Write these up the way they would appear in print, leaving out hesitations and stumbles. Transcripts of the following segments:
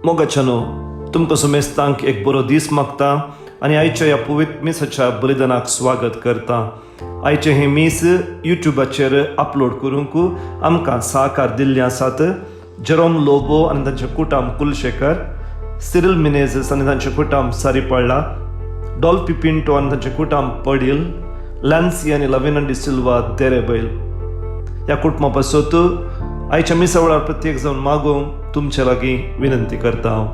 मोगाच्यानो तुमकां सुमेस्तांक एक बरो दीस मागता आनी आयच्या ह्या पवित्र मिसाच्या बलिदानाक स्वागत करता. आयचे हे मीस युट्यूबाचेर अपलोड करूंक आमकां सहकार दिल्ले आसात. जेरोम लोबो आनी तांचे कुटाम कुलशेखर, सिरिल मिनेझस आनी तांचे कुटाम सारीपळ्ळा, डॉल्फी पिंटो आनी तांचे कुटाम पडील, लॅन्सी आनी लविना डी सिल्वा देरेबैल. ह्या कुटुंबा पासत आयच्या मिसा वेळार प्रत्येक जावन मागोवंक तुमचे लागीं विनंती करता हांव.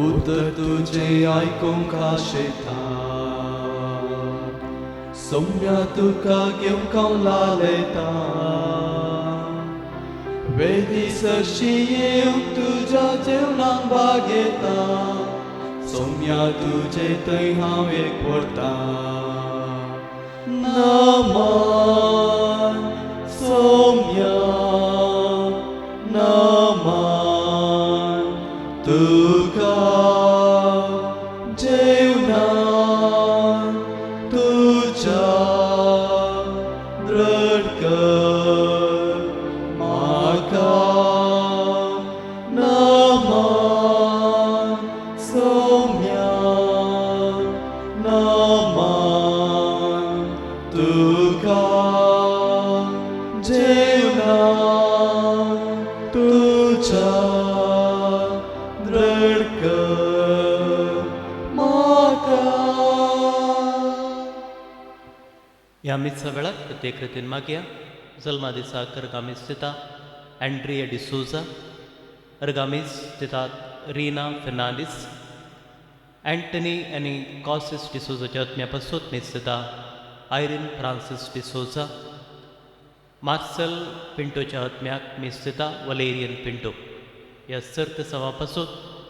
उतर तुझे आयकूंक आशेता, सौम्या तुका घेवंक हांव लालयता. वेदी सरशी येवंक तुज्या जेवणाक भाग घेता, सौम्या तुजे थंय हांव एक व्हरता. नमन सौम्या नमन तुका जेवणाक तुज्या दृढ कर म्हाका. नमन सौम्या नमन तुका जेवणाक तुज्या दृढ कर म्हाका. ह्या मित्सा वेळार प्रत्येक रितीन मागया. जल्मा दिसा अर्गामीस दिता अँड्रिया डिसोजा, अर्गामीस दितात रीना फेर्नांडीस, अँटनी आनी कॉसिस डिसोजाच्या आत्म्या पासून मीस दिता आयरीन फ्रांसिस डिसोजा, मार्सेल पिंटोच्या आत्म्याक मीस दिता वलेरियन पिंटो. ह्या सर्त सवा पासून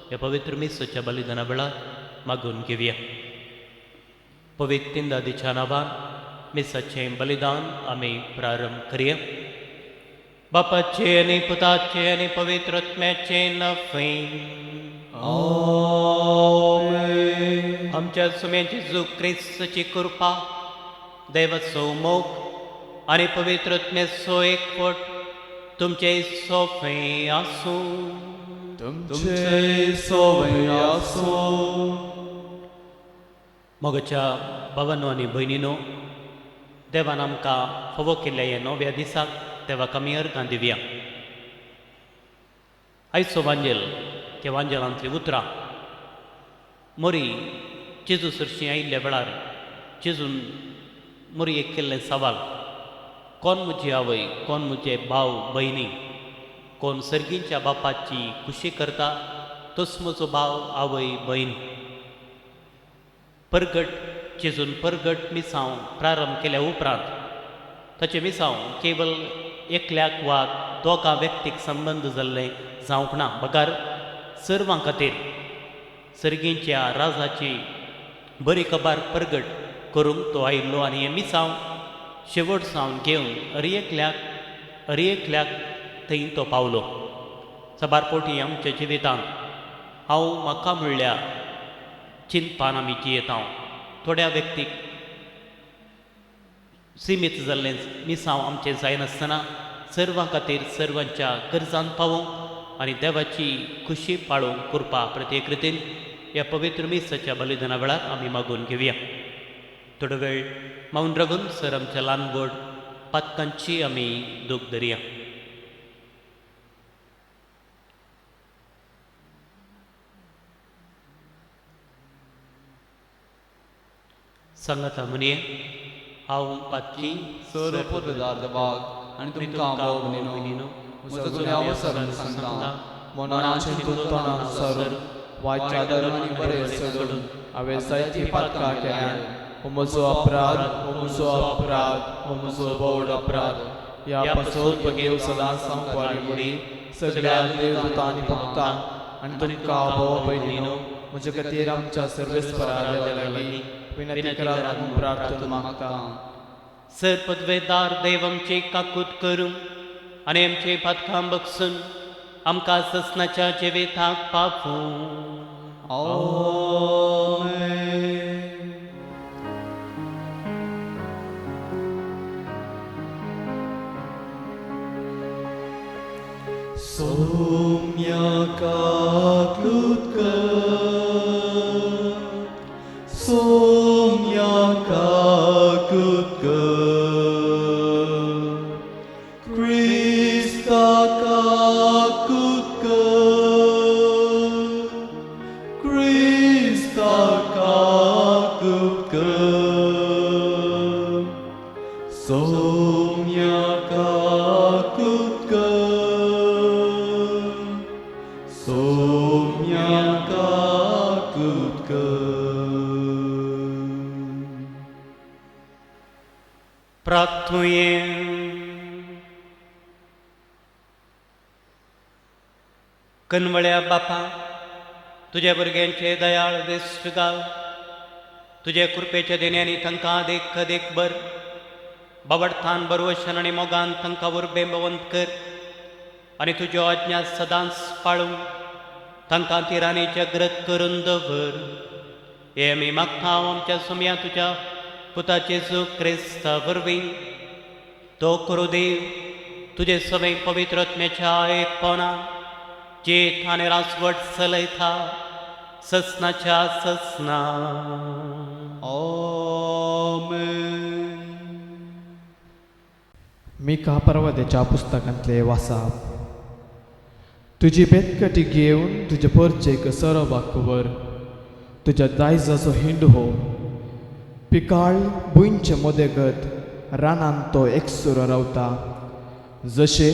ह्या पवित्र मिसाच्या बलिदाना वेळार मागून घेवया. पवित्र तीन दादीच्या नांवान मिसाचें बलिदान आमी प्रारंभ करया. बापाचे आनी पुताचे आनी पवित्र आत्म्याचें नफें. आमेन. आमच्या सुमे जेजू क्रिस्ताची कृपा, देवाचो मोग आनी पवित्र आत्म्याचो एकवट तुमचे सोफे आसूं. तुमचे सोवे आसूं. मोगाच्या भावांनो आनी भयणीनो, देवान आमकां फोवो केल्ल्या ह्या नव्या दिसाक देवाक आमी अर्गां दिवया. आयचो वांजेल त्या वांजेलांतलीं उतरां मोरी जेजू सरशी आयिल्ल्या वेळार जेजून मोरी एक केल्लें सवाल, कोण म्हजी आवय, कोण म्हजे भाव भयणी, कोण सर्गींच्या बापाची खुशी करता तोच म्हजो भाव आवय भयण. परगट जेजून परगट मिसांव प्रारंभ केल्या उपरांत ताचे मिसांव केवळ एकल्याक वा दोगा व्यक्तीक संबंद जाल्ले जावंक ना, बगार सर्वां खातीर सर्गींच्या राजाची बरी खबर परगट करूंक तो आयिल्लो. आनी हे मिसांव शेवट सावन घेवन अरी एकल्याक थंय तो पावलो. सबारपोटी आमच्या जिवितांत हांव म्हाका म्हणल्या चिंतपान आमी जियेत. हांव थोड्या व्यक्तीक सीमीत जाल्लें मिसांव आमचें जायनासतना सर्वां खातीर सर्वांच्या गरजांत पावोवंक आनी देवाची खुशी पाळोवंक कृपा प्रत्येक रितीन ह्या पवित्र मिसाच्या बलिदाना वेळार आमी मागून घेवया. थोडो वेळ माऊन रावून सर आमच्या ल्हान व्हड पातकांची आमी दूख धरया. सांगाता म्हणये, हांव पातकी सर पोतदार देवाक आनी तुमकां भाव भयणीनो, म्हजो जुन्या अवसरान सांगता, मनाचे तोंडान सर वायच्या धर्मांनी बरें सोडून हांवें जायतीं पातकां केल्यात. हो म्हजो अपराध, हो म्हजो अपराध, हो म्हजो व्हड अपराध. ह्या पासून भगेव सदांच सांगपारी मुडी सगळ्या देवदूतां आनी भक्तांक आनी तुमकां भाव भयणीनो, म्हजे खातीर आमच्या सर्वेस्परा देवा लागीं विनंती करात म्हूण प्रार्थना मागता. सर पदवेदार देव आमचे काकूत करूं आनी आमचे पातकां बगसून आमकां ससनाच्या जिविताक पावूं. आमेन. Somniaka klutka, somniaka klutka, Krista ka klutka, Krista ka klutka, somniaka klutka. Somniaka klutka. प्रार्थुये. कनवळ्या बापा, तुझ्या भुरग्यांचे दयाळ दिश्ट घाल. तुझ्या कृपेच्या देण्याने तांकां अदेक अदेक बर बावडथान बरवशन आनी मोगान तांकां उर्बेबवंत कर आनी तुज्यो आज्ञा सदांच पाळून तांकां तिरांनी जागृत करून दवर. हे आमी मागता आमच्या सुम्या तुज्या पुताचे जेजू क्रिस्ता वरवीं. तो करू देव तुजे सगळे पवित्र आत्म्याच्या एकपणान जेथ आनी रासवट चलयता ससनाच्या ससना. आमेन. मिका पर्वताच्या पुस्तकांतले वाचप. तुजी बेतकटी घेवन तुजे परचेक सरबाक वर. तुज्या दायजाचो हिंड हो. पिकाळ भुंयचे मोदेगत रानांत तो एकसूर रावता. जशे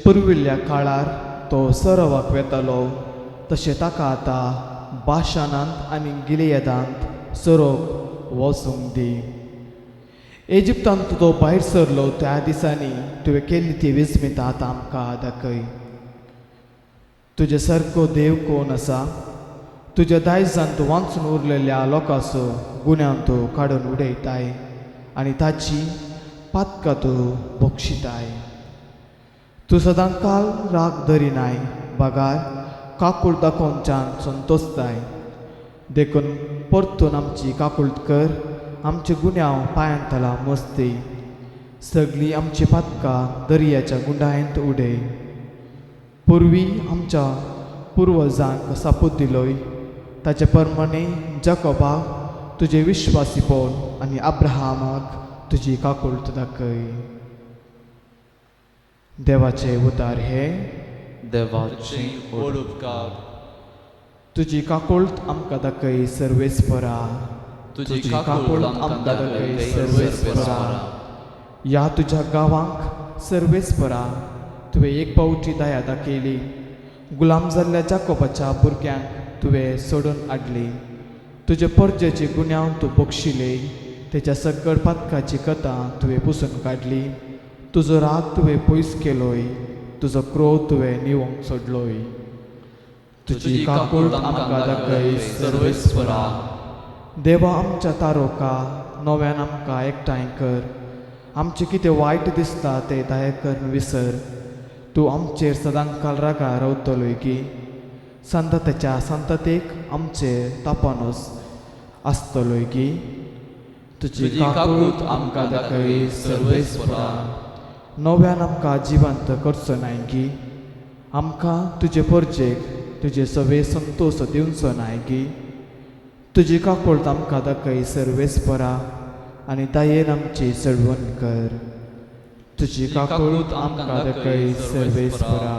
पुर्विल्ल्या काळार तो सरवाक वेतालो तशें ताका आतां बाशानांत आनी गिलियदांत सरोक वचूंक दी. इजिप्तांत तो भायर सरलो त्या दिसांनी तुवें केल्ली ती विस्मिता आतां आमकां दाखय. तुजे सारको देव कोण आसा? तुज्या दायजांत वांचून उरलेल्या लोकांचो गुन्यांव तूं काडून उडयताय आनी ताची पातकां तूं बक्षिताय. तूं सदांकाल राग धरिनाय, बागार काकूळ दाखोवनच्यान संतोसताय. देखून परतून आमची काकुळट कर. आमचे गुन्यांव पांयांतला मस्ती. सगळीं आमची पातकां दर्याच्या गुंडायंत उडय. पुर्वीं आमच्या पुर्वजांक सापूत दिलोय ताचे प्रमाणे जाकोबाक तुजे विश्वासीपण आनी अब्राहामाक तुजी काकुळट दाखय. देवाचे उतार हे. देवाची ओळखकार. तुजी काकुळट आमकां दाखय सर्वेस्परा. तुजी काकुळट आमकां दाखय सर्वेस्परा. ह्या तुज्या गांवांक सर्वेस्परा तुवें एक पावटी दया दाखयली. गुलाम जाल्ल्या जाकोबाच्या भुरग्यांक तुवें सोडून हाडली. तुजे परजेचे गुन्यांव तूं बक्षिले. तेच्या सकट पातकाची कथा तुवें पुसून काडली. तुजो राग तुवें पयस केलोय. तुजो क्रोध तुवें निवोंक सोडलोय. तुजी काकुळट आमकां दाखय सर्वेस्परा. देवा आमच्या तारोका नव्यान आमकां एकठांय कर. आमचें कितें वायट दिसता तें दया करून विसर. तूं आमचेर सदांकाल रागा रावतलोय की संततेच्या संततेक आमचेर तापानूस आसतलोय की. तुजी काकुळट आमकां दाखय सर्वेस्परा. नव्यान आमकां जिवंत करचो नाय की. आमकां तुजे परजेक तुजे सवे संतोश दिवचो नाय की. तुजी काकुळट आमकां दाखय सर्वेस्परा आनी दयेन आमची चडवण कर. तुजी काकुळट आमकां दाखय सर्वेस्परा.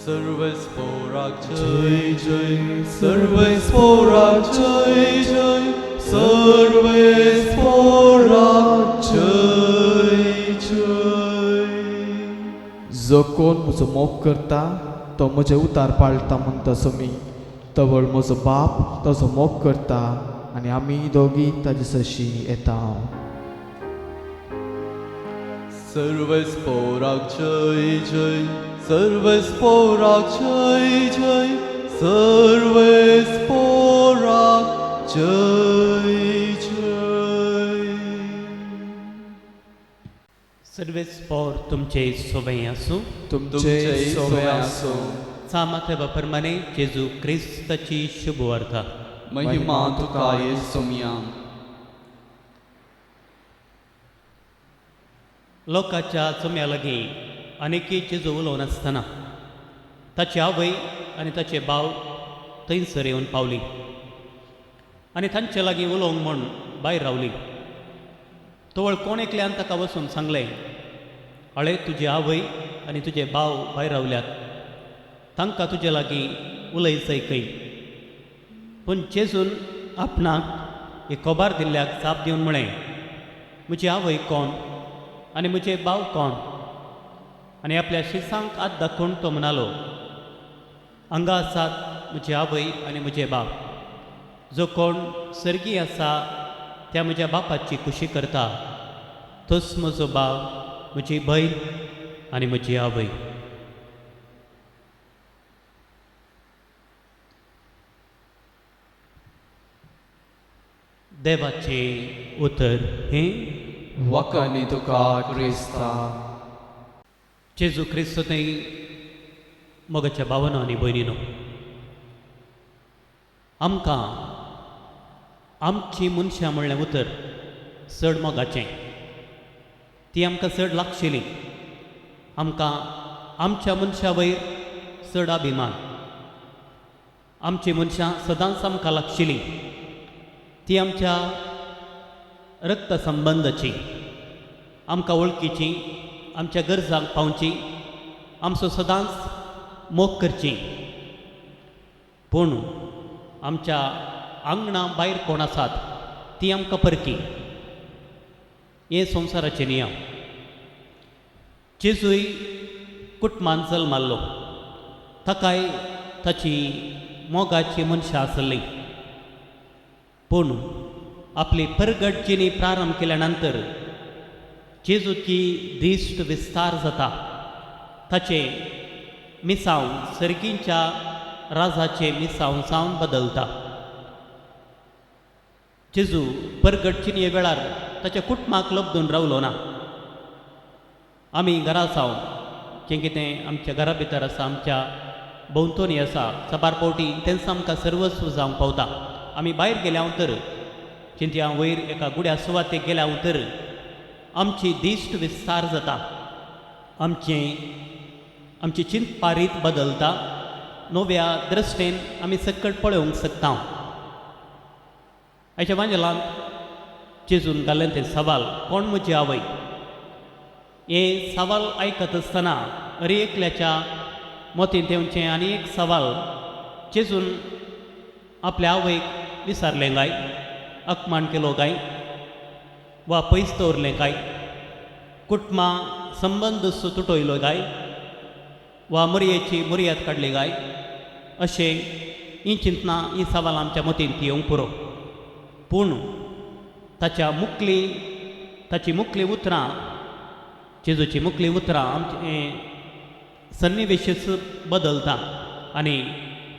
सर्वेस्पराक जय जय. सर्वेस्पराक जय जय. सर्वेस्पराक जय जय. जो कोण म्हजो मोग करता तो म्हजे उतार पाळटा म्हणटा समी. तवळ म्हजो बाप ताजो मोग करता आनी आमी दोगी ताजे सशी येता. सर्वेस्पराक जय जय. सर्वेस्पराक जय जय. सर्वेस्पराक जय जय. सर्वेस्पोर तुमचे सोबे आसूं तुमचे सोबे आसूं सामाथेवा प्रमाणे जेजू क्रिस्ताची शुभ वार्ता महिमा तुका येसुमिया लोकांच्या चम्या लागीं आनीकी जेजू उलोवन आसतना ताची आवय आनी ताचे भाव थंयसर येवन पावली आनी तांचे लागीं उलोवंक म्हूण भायर रावली. तवळ कोण एकल्यान ताका वचून सांगलें, हळे तुजी आवय आनी तुजे भाव भायर रावल्यात, तांकां तुजे लागीं उलय चैकय. पूण जेजून आपणाक एक खबर दिल्ल्याक जाप दिवन म्हळें, म्हजी आवय कोण आनी म्हजे भाव कोण? आनी आपल्या शिसांक हात दाखोवन तो म्हणालो, हांगा आसात म्हजी आवय आनी म्हजे भाव. जो कोण सर्गी आसा त्या म्हज्या बापाची खुशी करता, तोच म्हजो भाव, म्हजी भयण आनी म्हजी आवय. देवाचे उतर हें वखणी तुका क्रिस्ता. जेजू क्रिस्त थंय मोगाच्या भावानो आनी भयणीनो, आमकां आमची मनशां म्हणलें उतर चड मोगाचें. ती आमकां चड लागशिली. आमकां आमच्या मनशा वयर चड अभिमान. आमची मनशां सदांच आमकां लागशिली. ती आमच्या रक्तसंबंदाची, आमकां वळखीची, आमच्या गरजांक पावची, आमचो सदांच मोग करची. पूण आमच्या आंगणा भायर कोण आसात ती आमकां परकी. हे संवसाराचे नियम. जेजूय कुटुंबांत जल्माल्लो, ताकाय ताची मोगाची मनशां आसली. पूण आपली परगट जिणी प्रारंभ केल्या नंतर जेजूची दिश्ट विस्तार जाता. ताचे मिसांव सर्गींच्या राजाचे मिसांव जावन बदलता. जेजू परगट जिणे वेळार ताच्या कुटुंबाक लबदून रावलो ना. आमी घरा सावन जें कितें आमच्या घरा भितर आसा, आमच्या भोंवतणी आसा, सबार पावटी तेंच आमकां सर्वस्व जावंक पावता. आमी भायर गेल्या तर, चिंत्या वयर एका गुड्या सुवातेक गेल्या तर आमची दिश्ट विस्तार जाता. आमची चिंत पारीत बदलता. नव्या दृश्टेन आमी सकट पळोवंक शकता. आयच्या वांजेलांत जेजून घालें तें सवाल, कोण म्हजी आवय? हे सवाल आयकत आसतना अरे एकल्याच्या मोतीन तेवचें आनी एक सवाल जेजून आपल्या आवयक विचारलें काय, अपमान केलो काय, वा पयस दवरलें काय, कुटुंबा संबंद तुटयलो काय, वा मर्याची मर्याद काडली काय, अशें ही चिंतना ही सवाल आमच्या मतीन ती येवंक पुरो. पूण ताची मुखली उतरां, जेजूची मुखली उतरां आमचे सन्निवेशच बदलता. आनी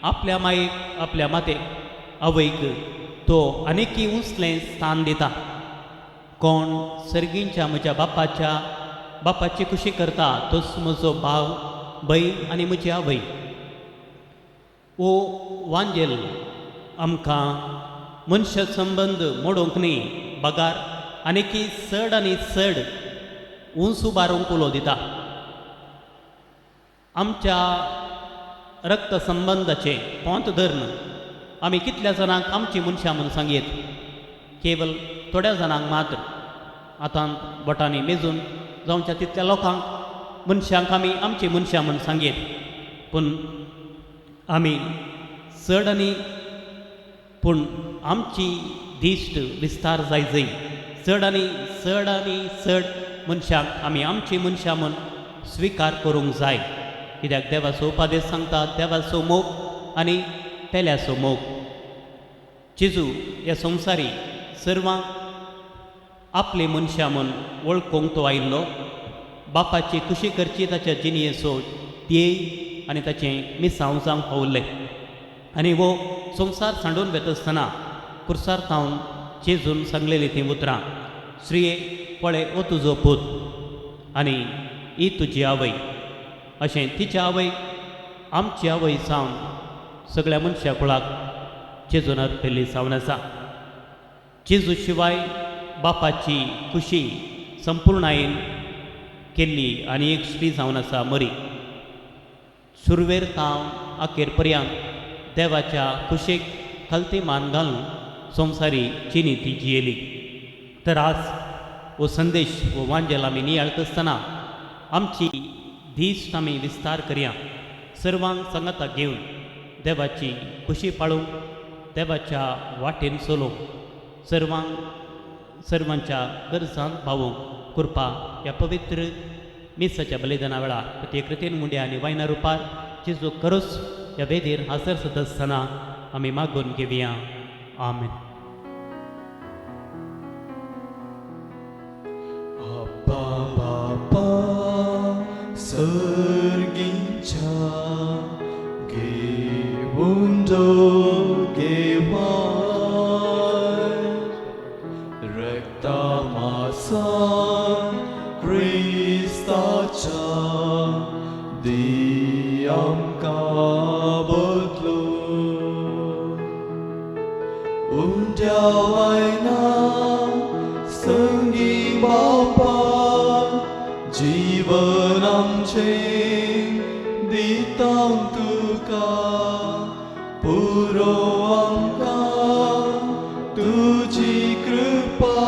आपल्या मायेक, आपल्या मातेक, आवयक तो आनीकी उंचलें स्थान दिता. कोण सर्गींच्या म्हज्या बापाची खुशी करता, तोच म्हजो भाव, भयण आनी म्हजी आवय. ओ वांजेल आमकां मनशां संबंद मोडूंक न्ही, बगार आनीकी चड आनी चड उंच उबारूंक उलो दिता. आमच्या रक्तसंबंदाचे पोंत धरून आमी कितल्या जाणांक आमची मनशां म्हूण सांगयत. केवल थोड्या जाणांक मात्र आतां बोटांनी मेजून जावच्या तितल्या लोकांक मनशांक आमी आमची मनशां म्हूण सांगयत. पूण आमी चड आनी पूण आमची दिश्ट विस्तार जाय. चड आनी चड मनशांक आमी आमची मनशां म्हूण स्विकार करूंक जाय. कित्याक देवाचो उपादेश सांगता, देवाचो मोग आनी पेल्याचो मोग. जेजू ह्या संवसारी सर्वांक आपली मनशां म्हूण वळखूंक तो आयिल्लो. बापाची खुशी करची ताच्या जिणयेचो ध्येय आनी ताचें मिसांव जावंक पावल्लें. आनी हो संवसार सांडून वेत आसतना कुर्सार थावन जेजून सांगलेलीं तीं उतरां, श्रीये पळय ओ तुजो पूत. आनी ही तुजी आवय अशें तिच्या आवय आमची आवय सावन सगळ्या मनशा कुळाक जेजून अर्पिल्ली सावन आसा. जेजू शिवाय बापाची खुशी संपूर्णायेन केल्ली आनी एकश्टी जावन आसा मरी. सुरवेर तांव अखेर पर्यंत देवाच्या खुशेक खालती मान घालून संवसारी जिणी ती जियेली. तर आज हो संदेश हो वांजेल आमी नियाळत आसतना आमची दिश्ट आमी विस्तार करया. सर्वांक संगताक घेवन देवाची खुशी पाळूंक देवाच्या वाटेन चलोवंक सर्वांच्या गरजांत भावूंक कृपा ह्या पवित्र मिसाच्या बलिदाना वेळार प्रत्येकृतीन मुंड्या आनी वायना रुपार जेजू करोस ह्या वेदीर हाजर जाता आसतना आमी मागून घेवया. आमेन. Abba Baba Sergincha Gewundo Gewai Rekta Masan Christacha Diam Kabutlu Unjawaina संगी बापा जीवन आमचे दितां तुका पुरो आमकां तुजी कृपा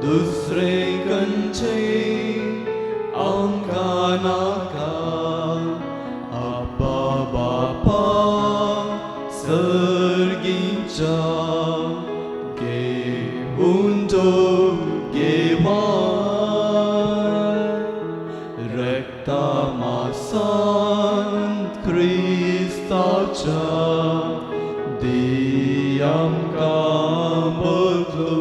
दुसरे खंयचे आमकां नाका. आब्बा बापा सर्गीच्या Undo Gemai Recta Masan Christacha Diam Kabutlu.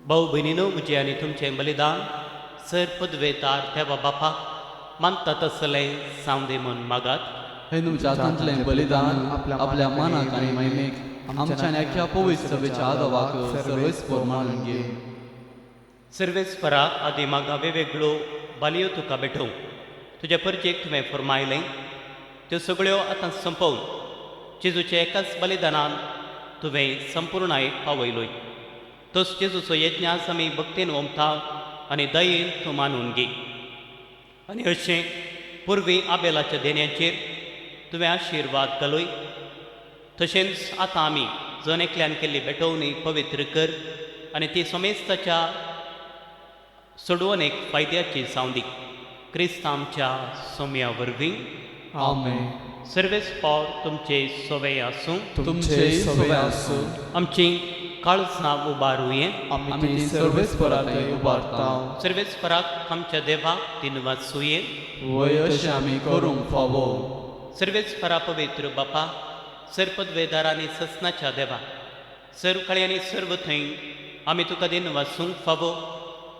भाऊ भयणीनो, म्हजें आनी तुमचें बलिदान सर पदवेतार देवा बापाक मानता तसलें सावंदे म्हूण मागात. हे तुमच्या हातांतलें बलिदान आपल्या मनाक आनी महिमेक आमच्या नेख्या पवित्र सभेच्या आदवाक सर्वेस्पर मानून घे. सर्वेस्पराक आदी मागा वेगवेगळ्यो बालयो तुका भेटोवंक तुज्या परजेक तुवें फरमायलें त्यो सगळ्यो आतां संपवून जेजूच्या एकाच बलिदानान तुवें संपूर्णायेक पावयलोय. तोच जेजूचो यज्ञास आमी भक्तीन ओमता आनी दयेन तूं मानून घे. आनी अशें पुर्वी आबेलाच्या देण्याचेर तुवें आशिर्वाद घालूय तशेंच आतां आमी जण एकल्यान केल्ली भेटवणी पवित्र कर आनी ती समेस्ताच्या सोडवणेक फायद्याची सावंदी क्रिस्त आमच्या सोम्या वरवीं. आमेन. सर्वेस्पर तुमचे सोवे आसूं. तुमचे सवे आसूं. आमची काळजां उबारुये. आमी ती सर्वेस्पराक उबारता. सर्वेस्पराक आमच्या देवाक दिनवासुये. वय अशें आमी करूंक फावो. सर्वेस्परा पवित्र बापा सरपदवेदार आनी ससनाच्या देवा सर्वकाळी आनी सर्व थंय आमी तुका दिन वासूंक फावो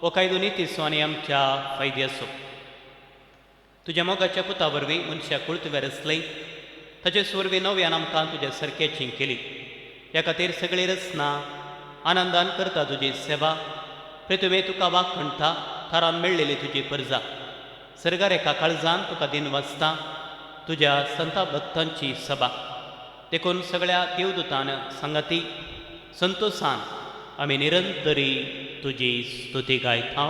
हो कायदो नितीसो आनी आमच्या फायद्याचो. तुज्या मोगाच्या पुता वरवीं मनशाक कुळतुवेर आसलें ताचे स्वरवीं नव्यान आमकां तुज्या सारक्याची केली. ह्या खातीर सगळी रचना आनंदान करता तुजी सेवा. पृथ्वे तुका वाग खणटा थारान मेळ्ळेली तुजी परजा. सर्गार एका काळजान तुका दिन वाचता तुज्या संता भक्तांची सभा. देखून सगळ्या देवदूतान संगती संतोषान आमी निरंतरी तुजी स्तुती गायता.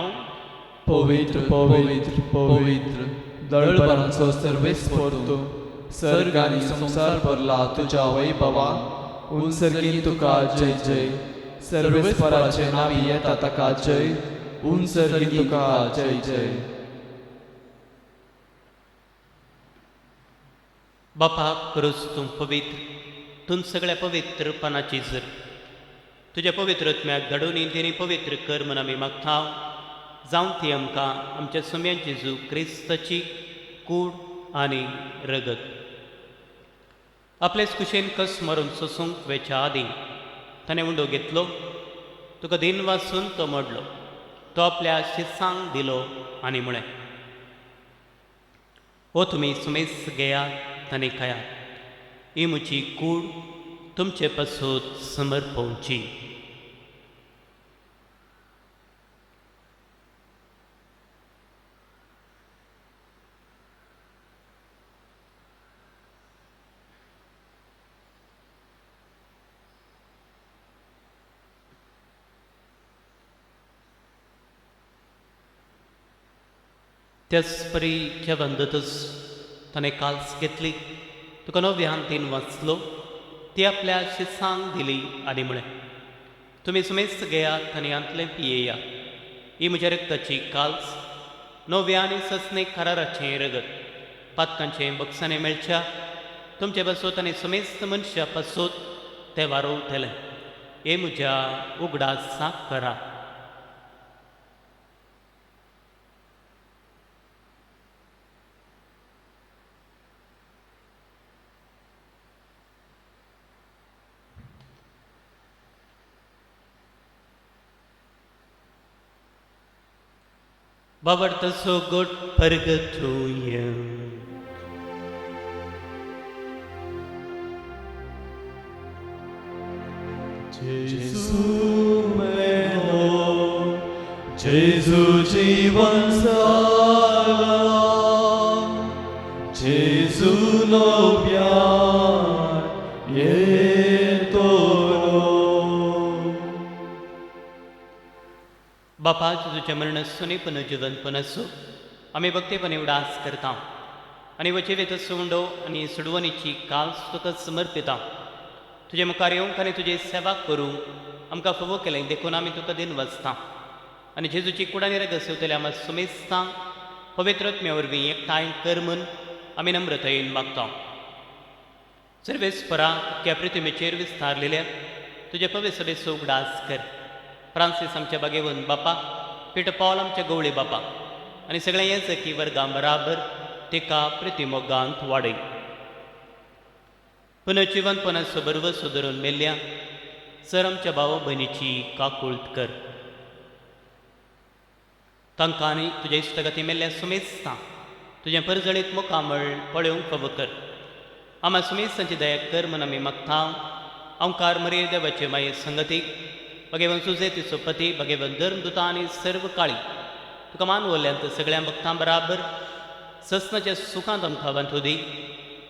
पवित्र पवित्र पवित्र दळपरांचो सर्वेस्पर तूं सर्ग आनी संसार भरला तुज्या वैभवा. उंसर्गीन तुका जय जय. सर्वेस्पराचे नावी येता ताका जय. उंसर्गीन तुका जय जय. बापा करूस तूं पवित्र. तूं सगळ्या पवित्रपणाची जर तुज्या पवित्रत्म्याक धाडून तेणी पवित्र कर म्हूण आमी मागता. जावं ती आमकां आमच्या सोम्या जेजू क्रिस्ताची कूड आनी रगत आपलेच कुशेन कस मारून सोसूंक वेच्या आदीं ताणें उंडो घेतलो. तुका दिन वाचून तो मोडलो. तो आपल्या शिसांक दिलो आनी म्हळें हो तुमी सुमेस घेयात ताणें खायात. ही म्हजी कूड तुमचे पासून समर्पवची. त्याच परी जेवंदतच ताणें काल्स घेतली तुका नव्यान तीन वाचलो ती आपल्या शिसांक दिली आनी म्हळें तुमी सुमेस्त घेयात आनी अंतलें पियेया ही म्हज्या रक्ताची काल्स नव्या आनी ससणे कराराचें रगत पातकांचें बक्षांनी मेळच्या तुमचे बसोत आनी सुमेस्त मनशा पासोत तें वारोवतलें हे म्हज्या उगडासाक करा. बाबडता सो गोट परगतोय Gesù meo, Gesù जीवन साला, Gesù नव्यान येतलो. बापा तुझ्या मरण सुनीपण जीवनपण असो आम्ही भक्तीपणे उडास करता आणि वचेवेत सोंडो आणि सुडवणीची काल्स तुका समर्पिता तुझे मुखार येवंक आनी तुझे सेवा करूंक आमकां फोव केलें देखून आमी तुका दिन वचता आनी जेजूची कुडानी रग सेवतले आमी सुमेस्तां पवित्रत्म्या वरवीं एकठांय कर म्हूण आमी नम्रतायेन मागता. सर्वेस्परा त्या पृथ्वीचेर विस्तारलेल्या तुजे पवित्र सभेचो उगडास कर. फ्रांसीस आमच्या बागेवन बापा पीटर पॉल आमच्या गवळे बापा आनी सगळ्या येजकी वर्गां बराबर तिका प्रतिमोगांत वाडय. पुनर्जीवनपणाचो बरवसो धरून मेल्ल्या सर आमच्या भाव भयणीची काकुळट कर. तांकां आनी तुज्या इश्टगती मेल्ल्या सुमेस्तां तुजें परजळीत मुखामळ पळोवंक फावो कर. आम्हा सुमेस्तांची दया कर म्हूण आमी मागता. ओंकार मरे देवाचे माये संगतीक भगेवन सुजेतीचो पती भगेवन धर्मदुता आनी सर्व काळी तुका मान वल्ल्यांत सगळ्या भक्तां बराबर ससनाच्या सुखांत आमकां बांधू दी.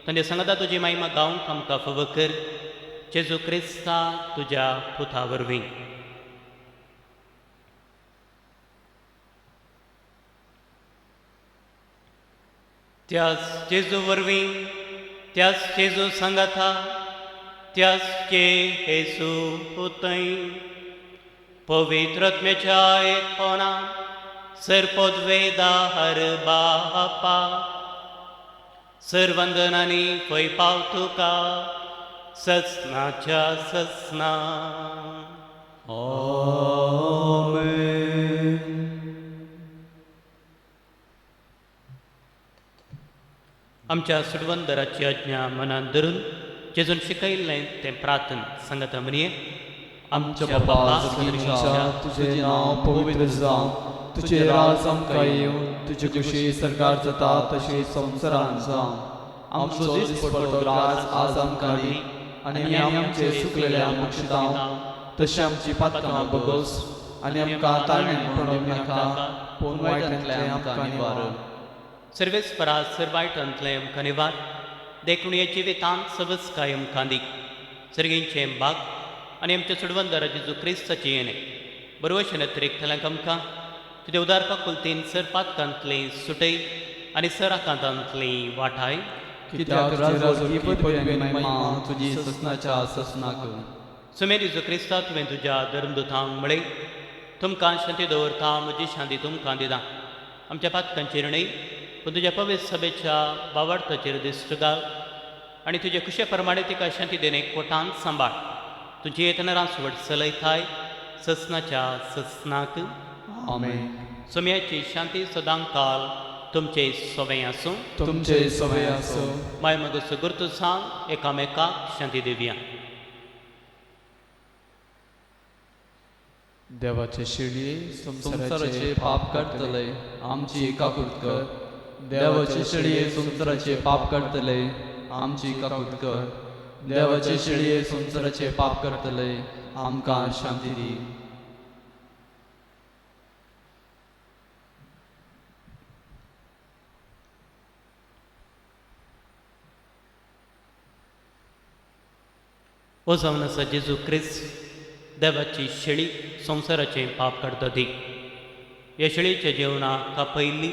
तांचे संगता तुजी महिमा गावंक आमकां फाव कर. जेजू क्रिस्ता तुज्या पुता वरवीं. त्याच जेजू वरवीं त्याच जेजू संगता त्याच जे येसू पुतय पवित्रत्म्याच्या एकपणा सरपदवेदार बापा सर्वंदनांनी पै पाव तुका ससनाच्या ससना. Amen. आमच्या सुडवंदराची आज्ञा मनान धरून जेजून शिकयल्लें तें प्रार्थन सांगता म्हणये. आमच्या बापा सगळ्यांच्या तुझे नाव पवित्र जावं तुझे राज आमकां येवं तुझे कुशी सरकार जाता तशी संवसारांत जावं. आमचो दिसपडटो राज आज आमकां दी आनी आमी आमचे चुकलेल्या बक्षितांव तशी आमची पातकां बगोस आनी आमकां ताळमेन पडोवंक नाका पूण वायटांतल्यान आमकां निवार. सर्वेस्परा सर्वायटांतलें आमकां निवार. देखून हे जिवितांत सबस काय आमकां दी. सर्गींचें भाग आनी आमच्या सुडवंदरा जेजू क्रिस्ताची येणे बरोवशें नत्रेकतल्यांक आमकां तुज्या उदारका कुलतेन सर पातकांतली सुटय आनी सर आकांतांतली वाटाय. कित्याक राजवटी पदवी महिमा तुजी ससनाच्या ससनाक. सुमे जेजू क्रिस्ता तुवें तुज्या धर्मदुतांक म्हळें तुमकां शांती दवरता म्हजी शांती तुमकां दिता. आमच्या पातकांचेर न्हय पूण तुज्या पवित्र सभेच्या बावार्थाचेर दिश्ट घाल आनी तुजे कुशे प्रमाणे तिका शांती देणे कोटांत सांबाळ. तुजी येतनां सुवट चलयताय ससनाच्या ससनाक. आमेन. सुम्याची शांती सदां काल तुमचे सवय आसूं. तुमचे सवय आसूं. माय मगस गुर्तू सांग एकामेकाक शांती दिवया. देवाचे शिडये संसाराचे पाप काडतले आमची काकूट कर. देवाचे शिडये संसाराचे पाप काडतले आमची काकूट कर. देवाचे शिडये संसाराचे पाप काडतले आमकां शांती दी. ओ जावन आसा जेजू क्रिस्त देवाची शेळी संसाराचें पाप काडटा ती. ह्या शेळीच्या जेवणाक पयली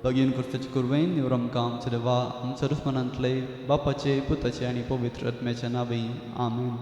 बेगीन करपाचे कुरवेन निवर आमकां आमचे देवा आमच्या दुस्मनांतले बापाचे पुताचे आनी पवित्र आत्म्याच्या नांवी आमेन.